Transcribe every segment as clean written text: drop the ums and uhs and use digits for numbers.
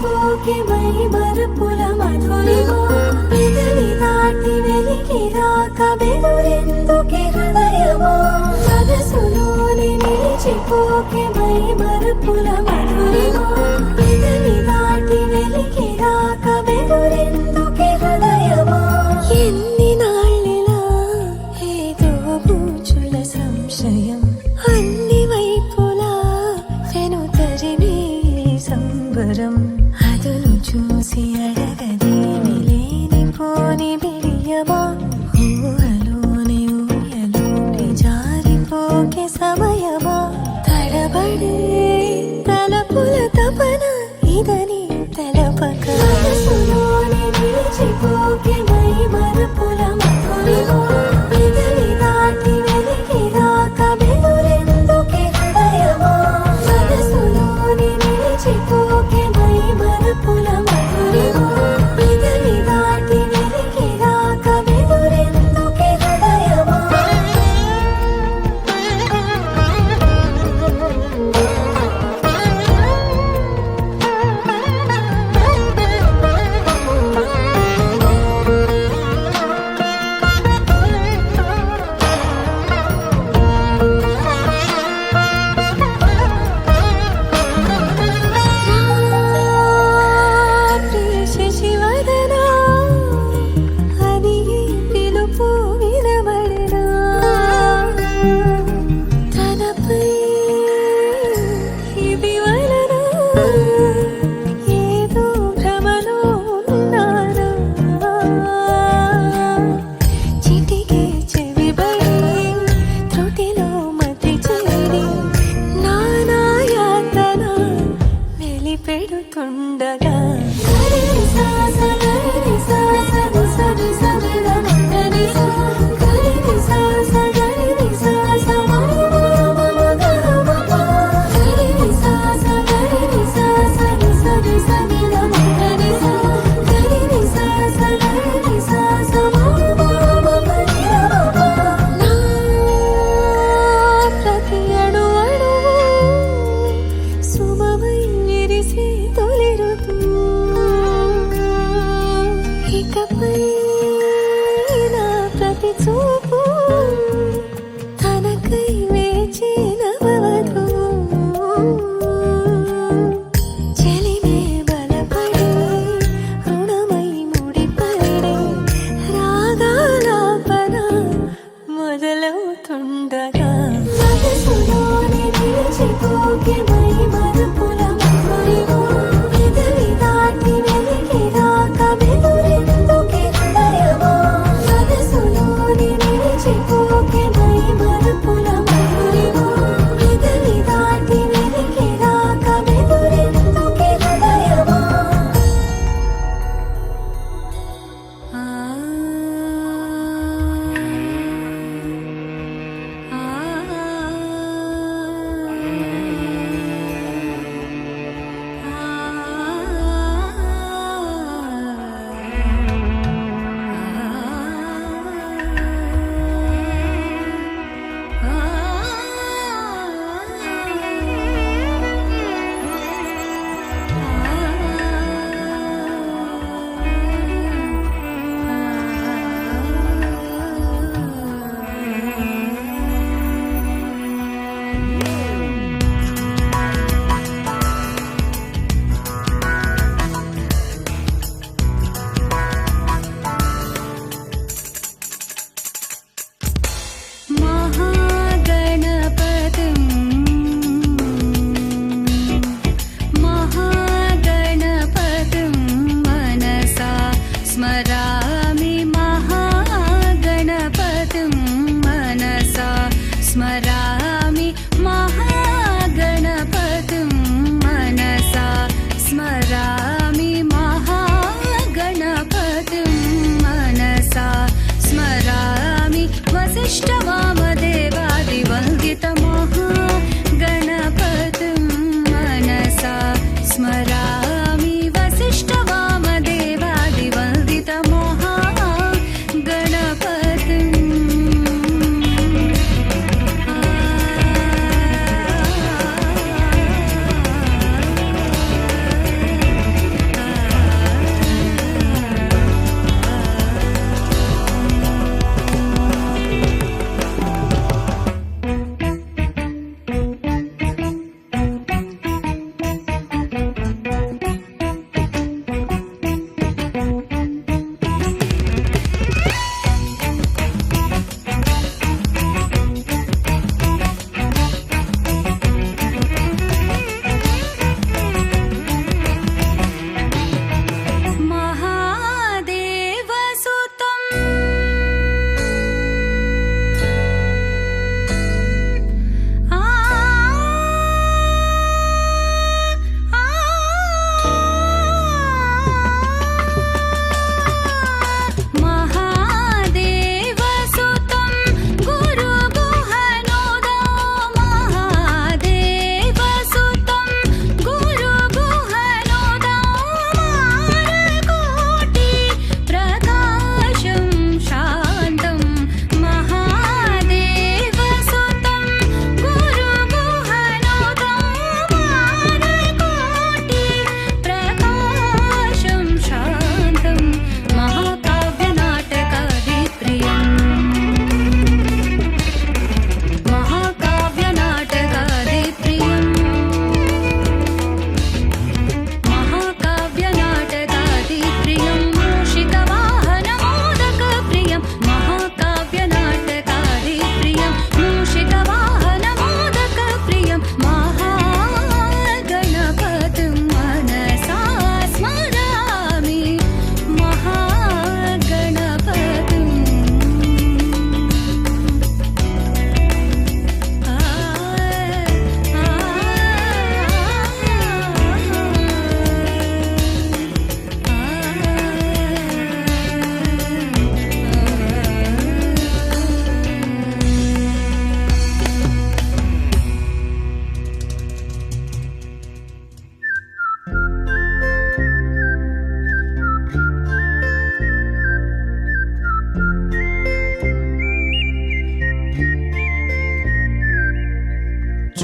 మరిచిపోకే my మరపుల Madhurima పెదవి దాటి వెలికి రాక బెదురెందుకే హృదయమా మనసులోని నిలిచిపోకే మై మరపుల మధురిమా పెదవి దాటి వెలికి రాక బెదురెందుకే హృదయమా ఎన్ని నాళ్ళిలా ఏదో పూచుల సంశయం అన్ని వైపులా వెను తరిమే సంబరం అదును చూసి అడగదేమి లేనిపోని బిడియమా ఊహలోని ఊయలోని జారిపోకే సమయమా తడబడే తలపు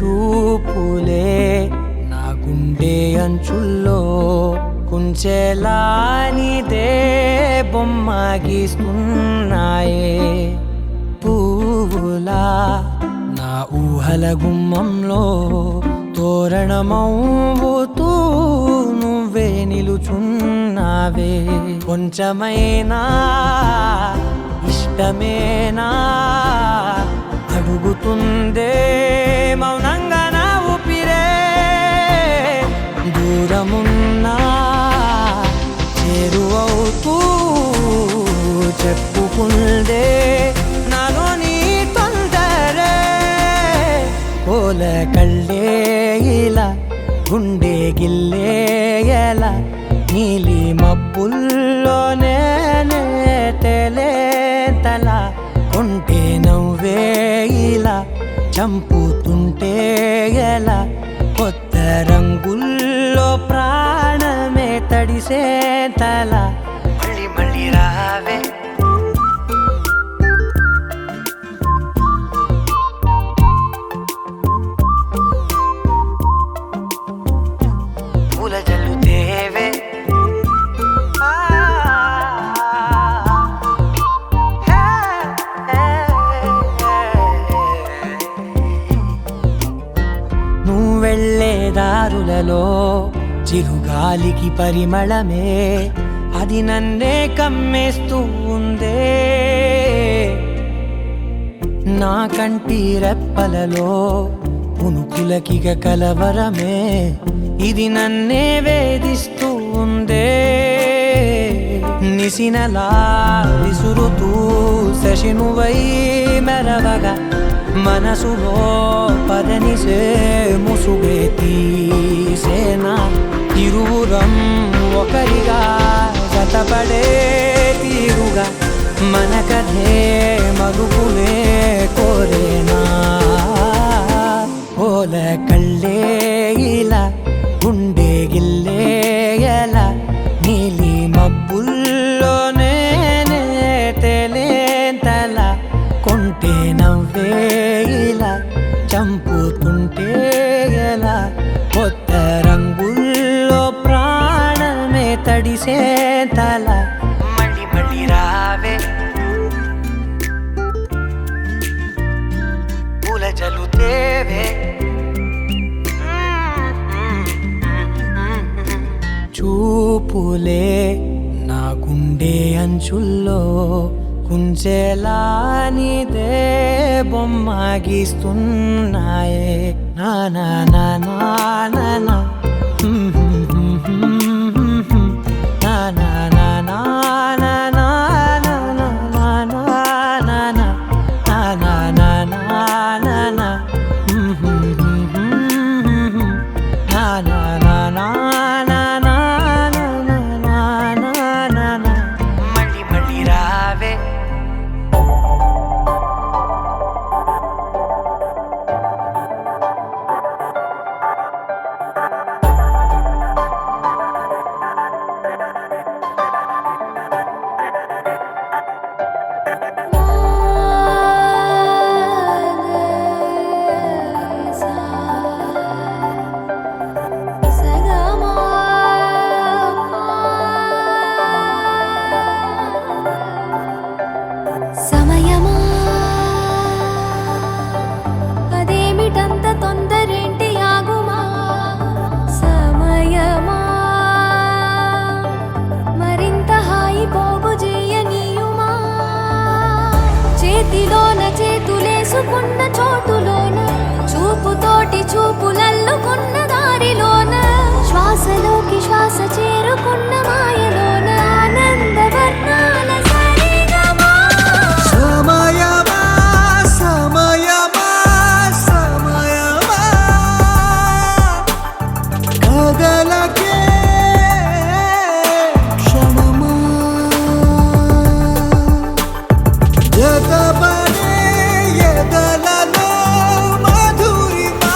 చూపులే నా గుండె అంచుల్లో కుంచెలానిదే బొమ్మ గీస్తున్నాయే పువ్వులా నా ఊహల గుమ్మంలో తోరణమవుతూ నువ్వే నిలుచున్నావే కొంచెమైనా ఇష్టమేనా అడుగుతుందే మౌనంగా నా ఊపిరే దూరమున్నా చేరువవుతూ చెప్పుకుందే నాలో నీ తొందరే పోల కళ్ళే ఇలా గుండె గిల్లే ఎలా నీలి మబ్బుల్లోనే తేలేంతల కొంటే నవ్వే ఇలా చంపుతుంటే ఎలా కొత్త రంగుల్లో ప్రాణమే తడిసే తల మళ్ళీ మళ్ళీ రావే పూల జల్లుతేవే నువ్వు వెళ్ళే దారులలో చిరుగాలికి పరిమళమే అది నన్నే కమ్మేస్తూ ఉందే నా కంటి రెప్పలలో పునుకులకిగ కలవరమే ఇది నన్నే వేధిస్తూ ఉందే నిసినలా విసురుతూ శశినువై మెరవగా మనసులో పదనిసే ముసుగే తీసేనా ఇరువురం ఒకరిగా జతపడే తీరుగా మన కథే మలుపునే కోరేనా పోల కళ్ళే ఇలా గుండె గిల్లే ఎలా నీలి మబ్బుల్లోనే తేలేంతల కొంటే నవ్వే ఇలా చంపుతుంటే ఎలా కొత్త రంగుల్లో ప్రాణమే తడిసే తల మళ్ళీ మళ్ళీ రావే పూల జల్లుతేవే చూపులే నా గుండె అంచుల్లో కుంచెలానిదే బొమ్మ గీస్తున్నాయే నా నా నా నా నా నా నా నా నా నా నా నా మళ్ళీ మళ్ళీ రావే సమయమా అదేమిటంత తొందరేంటి ఆగుమా సమయమా మరింత హాయి పోగు చేయనీయుమా చేతిలోన చేతులేసుకున్న చోటులోన చూపుతోటి చూపులల్లుకున్న దారిలోన శ్వాసలోకి శ్వాస చేరుకున్న మాయలోన ఆనందవర్ణాల సమయమా సమయమా సమయమా కదలకే క్షణమా జతపడే ఎదలలో మధురిమా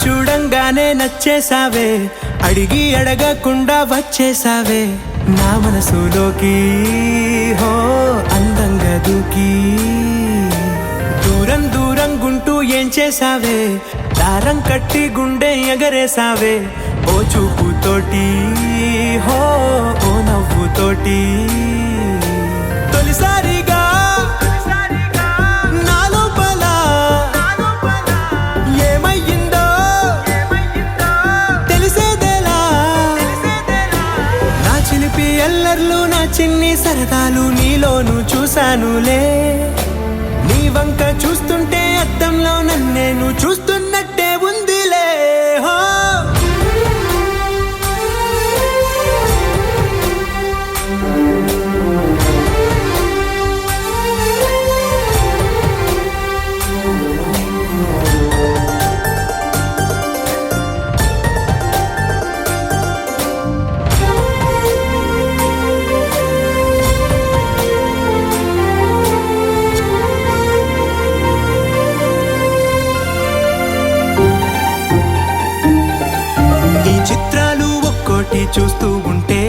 చూడంగానే నచ్చేసావే, అడిగి అడగకుండా వచ్చేసావే నా మనసులోకి. హో అందంగా దూకి దూరం దూరం గుంటూ ఏం చేసావే, దారం కట్టి గుండె ఎగరేసావే ఓ చూపుతోటి. హో ఓ నవ్వుతోటి తొలిసారిగా నా లోపల ఏమయ్యిందో తెలిసేదేలా. నా చిలిపి ఎల్లర్లు నా చిన్ని సరదాలు నీలోను చూశానులే. నీ వంక చూస్తుంటే అద్దంలో నన్నేను చూస్తున్నట్టే ఉందిలే. హో చిత్రాలు ఒక్కోటి చూస్తూ ఉంటే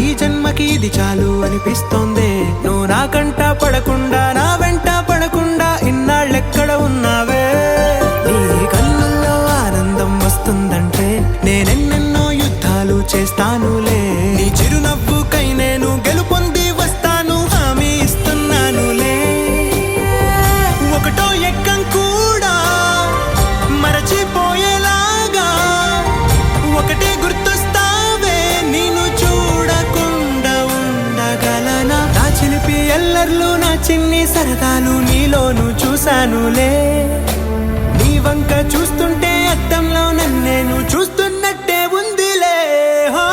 ఈ జన్మకి ఇది చాలు అనిపిస్తోంది. నువ్వు నా కంట పడకుండా నా వెంట పడకుండా ఇన్నాళ్ళెక్కడ ఉన్నావే. నీ కళ్ళల్లో ఆనందం వస్తుందంటే నేనెన్నెన్నో యుద్ధాలు చేస్తానులే. నీ చిరునవ్వుకై నేను గెలుపొంది వస్తాను హామీ ఇస్తున్నానులే. ఒకటో ఎక్కం కూడా మరచిపోయేలాగా ఒకటే గుర్తొస్తావే, నేను చూడకుండా ఉండగలనా. నా చిలిపి ఎల్లర్లు నా చిన్ని సరదాలు నీలోను చూశానులే. నీ వంక చూస్తుంటే అద్దంలో నన్నేను చూస్తున్నట్టే ఉందిలే. హో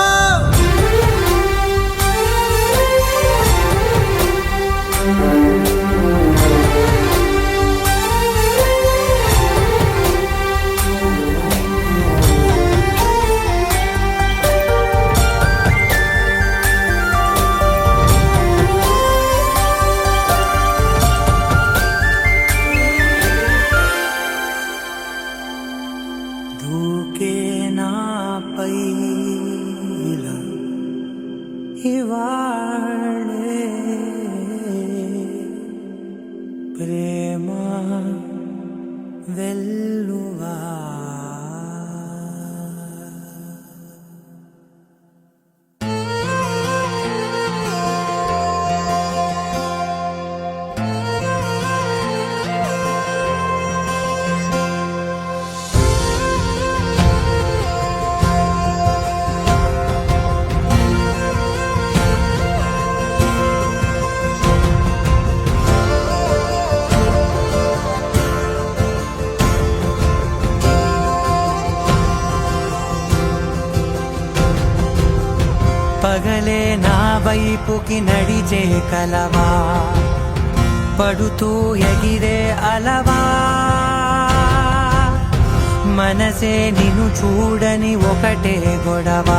దూకే నాపై ఇలా ఇవాళే ప్రేమ వెల్లువా. పగలే నా వైపుకి నడిచే కలవా, పడుతూ ఎగిరే అలవా. మనసే నిన్ను చూడని ఒకటే గొడవ,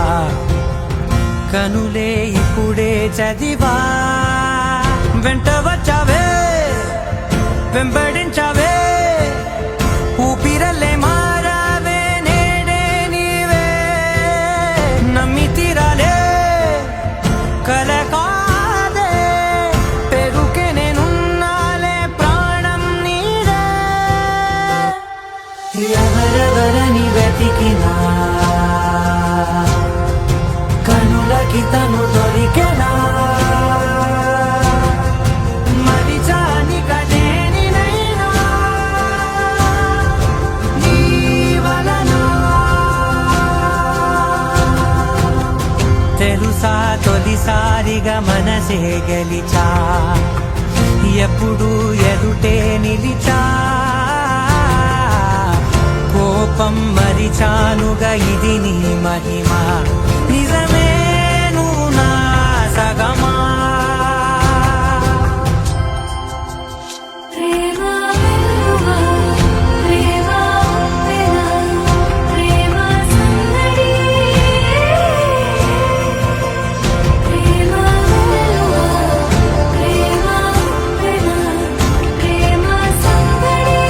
కనులే ఇప్పుడే చదివా. వెంట వచ్చావే వెంబడించావే, ఊపిరల్లే మారావే నేడే నీవే. నమ్మి తీరాలే కలకాదే, పెరుకే నేనున్నాలే ప్రాణం నీడే. ఎవరెవరని వెతికినా కనులకి తను దొరికెనా. మరిచాని కదేనినైనా నీ వలన. తెలుసా తొలిసారిగా మనసే గెలిచా, ఎప్పుడు ఎదుటే నిలిచా. కోపం మరిచానుగా ఇది నీ మహిమ, నిజమే నువ్వు నా సగమా. ప్రేమ వెల్లువా, ప్రేమ ఉప్పెన, ప్రేమ సందడి. ప్రేమ వెల్లువా, ప్రేమ ఉప్పెన, ప్రేమ సందడి.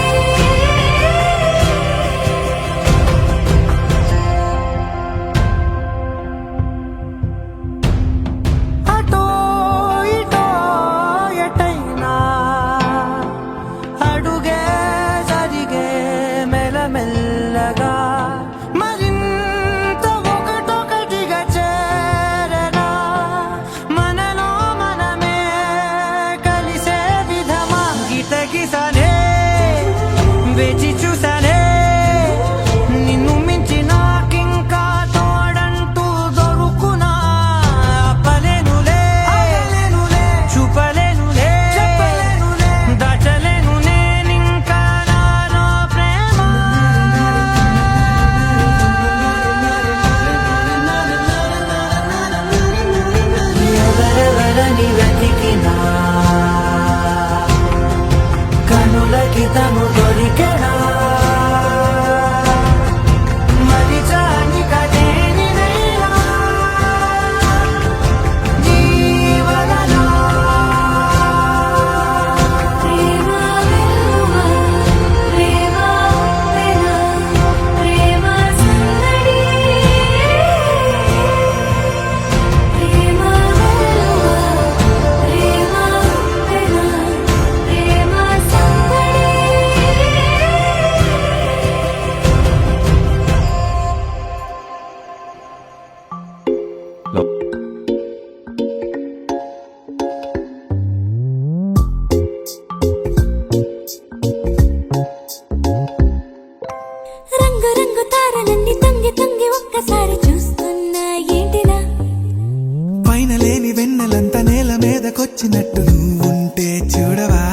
లేని వెన్నెలంత నేల మీదకొచ్చినట్టు నువ్వుంటే చూడవా.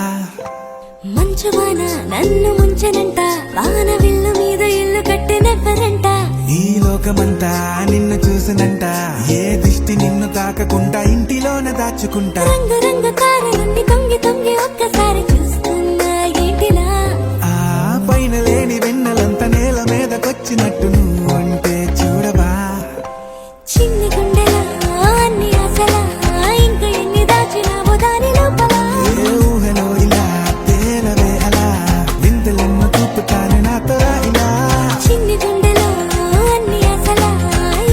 మంచువాన నన్ను ముంచనంట, వాన విల్లు మీద ఇల్లు కట్టినెవ్వరంట. ఈ లోకమంతా నిన్ను చూసినంట, ఏ దిష్టి నిన్ను తాకకుండా ఇంటిలోన దాచుకుంటా. రంగు రంగు తారలన్నీ తొంగి తొంగి ఒక్కసారి చూస్తున్నా ఏంటిలా. ఆ పైన లేని వెన్నెలంత నేల మీదకొచ్చినట్టు నువ్వుంటే చూడవా. చిన్ని గుండెలా అన్ని ఆశలా, ఇంకా ఎన్ని దాచినావో దాని లోపల. ఏ ఊహలో ఇలా తేలవే అలా, వింతలెన్నో చూపుతాను నాతో ఇలా. చిన్ని గుండెలో అన్ని ఆశలా,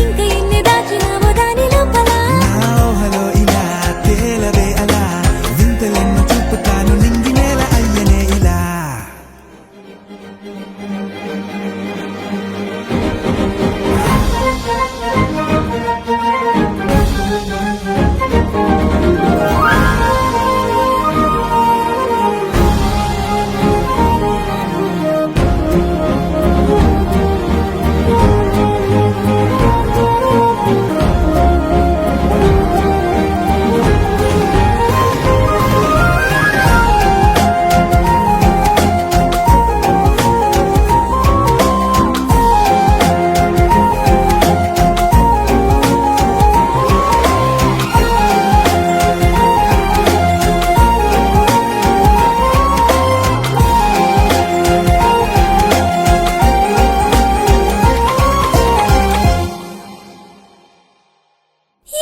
ఇంకా ఎన్ని దాచినావో దాని లోపల. నా ఊహలో ఇలా తేలవే అలా, వింతలెన్నో చూపుతాను నింగి నేల అయ్యనే ఇలా.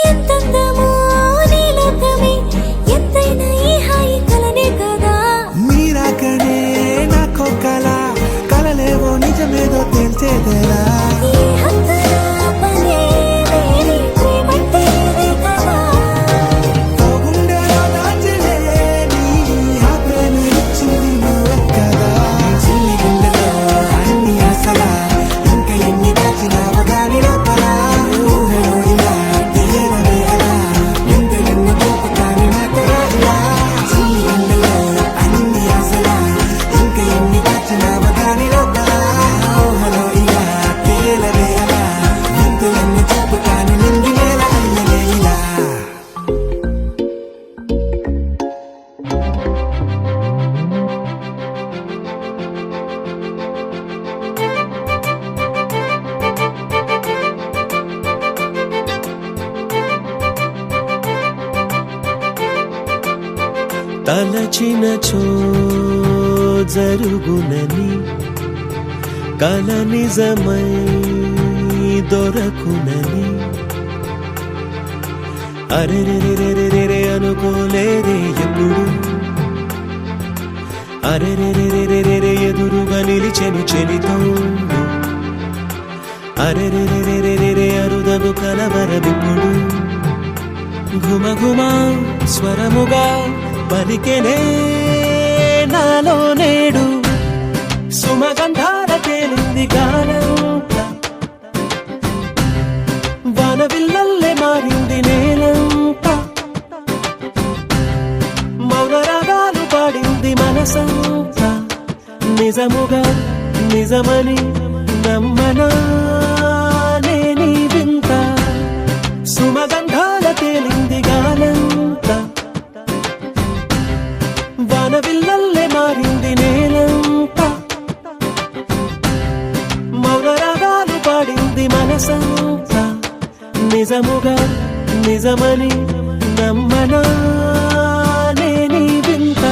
ఎంతందమో నీ లోకమే, ఎంతైనా ఈ హాయి కలనే కదా. మీరాకనే నాకో కల, కలలేవో నిజమేదో తేల్చేదేలా. ఈ హద్దుల పనే లేని ప్రేమంటే ఇదే కదా. ఓ గుండెలో దాచలేని ఆ ప్రేమ ఇచ్చింది నువ్వే కదా. చిన్ని గుండెలో అన్ని ఆశలా, ఇంకా ఎన్ని దాచినావో దాని లోపల. ఊహలో ఇలా తేలవే అలా, వింతలెన్నో చూపుతాను నాతో ఇలా. చిన్ని గుండెలో అన్ని ఆశలా, ఇంకా ఎన్ని దాచినావో దాని లోపల. ఊహలో ఇలా తేలవే అలా, వింతలెన్నో చూపుతాను నింగి నేల అయ్యనే ఇలా. తలచినచో జరుగునని, కల నిజమై దొరకునని. అరెరెరెరెరెరె అనుకోలేదే ఎప్పుడు, అరెరెరెరెరెరె ఎదురుగా నిలిచెను చెలితోడు. అరెరెరెరెరెరె అరుదను కలవరమిప్పుడు, ఘుమ ఘుమ స్వరముగా పలికెనే నాలో నేడు. సుమగంధాల తేలింది గానంతా, వానవిల్లల్లే మారింది నేలంతా. మౌన రాగాలు పాడింది మనసంతా, నిజముగా నిజమని నమ్మనా నేనీ వింత. సుమగంధాల తేలింది గానంతా, వానవిల్లల్లే మారింది నేలంతా. మౌన రాగాలు పాడింది మనసంతా, నిజముగా నిజమని నమ్మనా నేనీ వింత.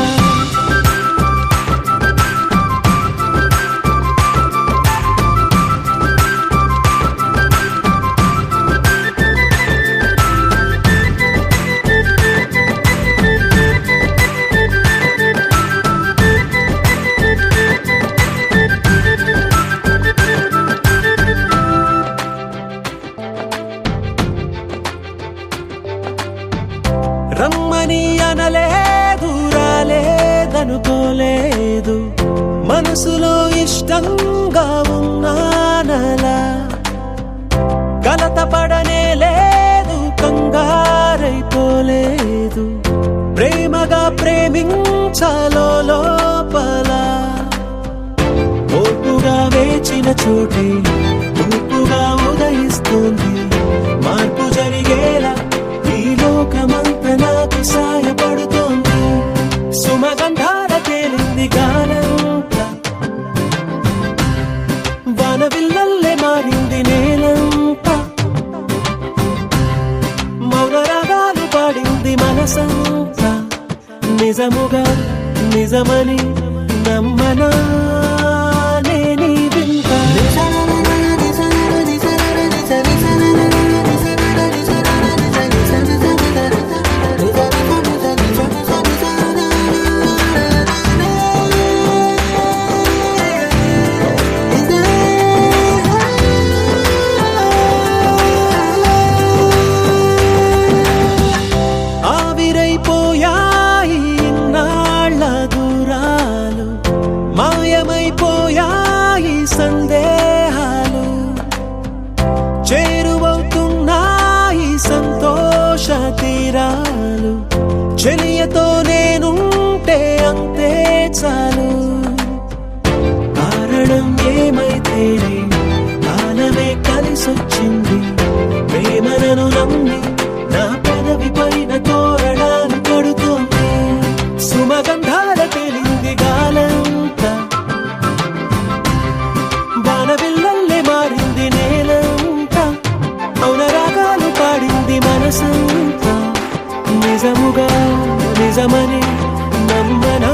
రమ్మని అనలేదు, రాలేదనుకోలేదు, మనసులో ఇష్టంగా ఉన్నానలా. కలత పడనే లేదు, కంగారైపోలేదు, ప్రేమగా ప్రేమించాలో లోపల. ఓర్పుగా వేచిన చోటే తూర్పుగా ఉదయిస్తుంది, మార్పు జరిగేలా ఈ లోక శ్వాసంతా నిజముగా నిజమని నమ్మనా నేనీ వింత ఆవిరైపోయాయి ఇన్నాళ్ళ దూరాలు మాయమైపోయాయి సందేహాలు చేరువవుతున్నాయి సంతోష తీరాలు చెలియతో నేనుంటే అంతే చాలు కారణం ఏమైతేనే కాలమే కలిసొచ్చింది ప్రేమను నమ్మి నా పెదవి పైన తోరణాలు కడుతోంది సుమగంధాల తెలింది గాలంతా బాణవిల్లల్లే మారింది నేలంతా మౌన రాగాలు పాడింది మనసంతా నిజముగా నిజమని నమ్మనా